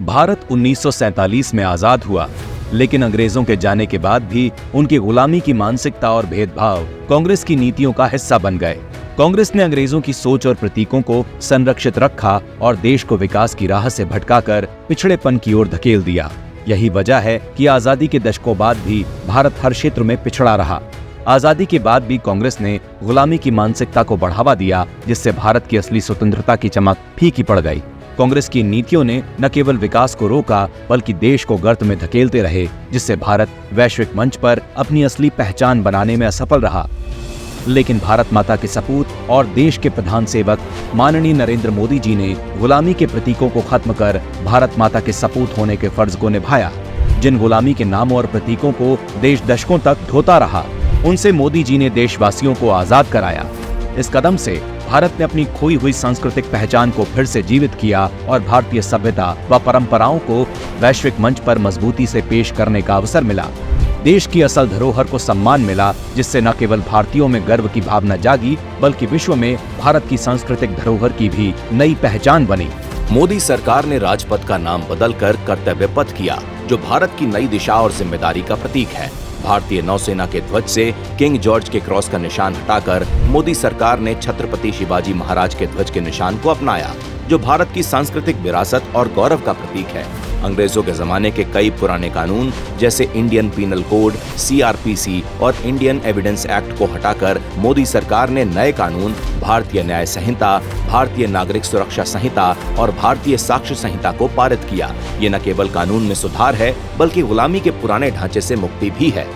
भारत 1947 में आजाद हुआ, लेकिन अंग्रेजों के जाने के बाद भी उनकी गुलामी की मानसिकता और भेदभाव कांग्रेस की नीतियों का हिस्सा बन गए। कांग्रेस ने अंग्रेजों की सोच और प्रतीकों को संरक्षित रखा और देश को विकास की राह से भटकाकर पिछड़ेपन की ओर धकेल दिया। यही वजह है कि आजादी के दशकों बाद भी भारत हर क्षेत्र में पिछड़ा रहा। आजादी के बाद भी कांग्रेस ने गुलामी की मानसिकता को बढ़ावा दिया, जिससे भारत की असली स्वतंत्रता की चमक फीकी पड़ गई। कांग्रेस की नीतियों ने न केवल विकास को रोका, बल्कि देश को गर्त में धकेलते रहे, जिससे भारत वैश्विक मंच पर अपनी असली पहचान बनाने में असफल रहा। लेकिन भारत माता के सपूत और देश के प्रधान सेवक माननीय नरेंद्र मोदी जी ने गुलामी के प्रतीकों को खत्म कर भारत माता के सपूत होने के फर्ज को निभाया। जिन गुलामी के नामों और प्रतीकों को देश दशकों तक ढोता रहा, उनसे मोदी जी ने देशवासियों को आजाद कराया। इस कदम से भारत ने अपनी खोई हुई सांस्कृतिक पहचान को फिर से जीवित किया और भारतीय सभ्यता व परंपराओं को वैश्विक मंच पर मजबूती से पेश करने का अवसर मिला। देश की असल धरोहर को सम्मान मिला, जिससे न केवल भारतीयों में गर्व की भावना जागी, बल्कि विश्व में भारत की सांस्कृतिक धरोहर की भी नई पहचान बनी। मोदी सरकार ने राजपथ का नाम बदलकर कर्तव्य पथ किया, जो भारत की नई दिशा और जिम्मेदारी का प्रतीक है। भारतीय नौसेना के ध्वज से किंग जॉर्ज के क्रॉस का निशान हटाकर मोदी सरकार ने छत्रपति शिवाजी महाराज के ध्वज के निशान को अपनाया, जो भारत की सांस्कृतिक विरासत और गौरव का प्रतीक है। अंग्रेजों के जमाने के कई पुराने कानून जैसे इंडियन पीनल कोड, सीआरपीसी और इंडियन एविडेंस एक्ट को हटाकर मोदी सरकार ने नए कानून भारतीय न्याय संहिता, भारतीय नागरिक सुरक्षा संहिता और भारतीय साक्ष्य संहिता को पारित किया। ये न केवल कानून में सुधार है, बल्कि गुलामी के पुराने ढांचे से मुक्ति भी है।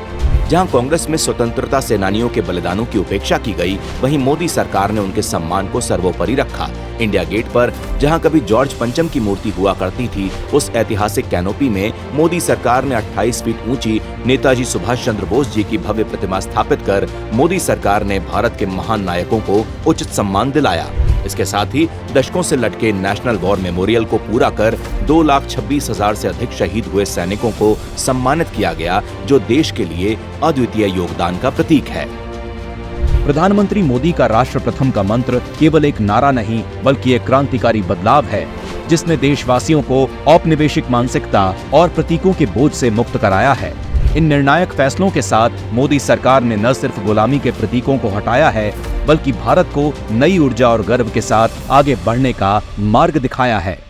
जहां कांग्रेस में स्वतंत्रता सेनानियों के बलिदानों की उपेक्षा की गई, वहीं मोदी सरकार ने उनके सम्मान को सर्वोपरि रखा। इंडिया गेट पर जहां कभी जॉर्ज पंचम की मूर्ति हुआ करती थी, उस ऐतिहासिक कैनोपी में मोदी सरकार ने 28 फीट ऊंची नेताजी सुभाष चंद्र बोस जी की भव्य प्रतिमा स्थापित कर मोदी सरकार ने भारत के महान नायकों को उचित सम्मान दिलाया। इसके साथ ही दशकों से लटके नेशनल वॉर मेमोरियल को पूरा कर 2,26,000 से अधिक शहीद हुए सैनिकों को सम्मानित किया गया, जो देश के लिए अद्वितीय योगदान का प्रतीक है। प्रधानमंत्री मोदी का राष्ट्र प्रथम का मंत्र केवल एक नारा नहीं, बल्कि एक क्रांतिकारी बदलाव है, जिसने देशवासियों को औपनिवेशिक मानसिकता और प्रतीकों के बोझ से मुक्त कराया है। इन निर्णायक फैसलों के साथ मोदी सरकार ने न सिर्फ गुलामी के प्रतीकों को हटाया है, बल्कि भारत को नई ऊर्जा और गर्व के साथ आगे बढ़ने का मार्ग दिखाया है।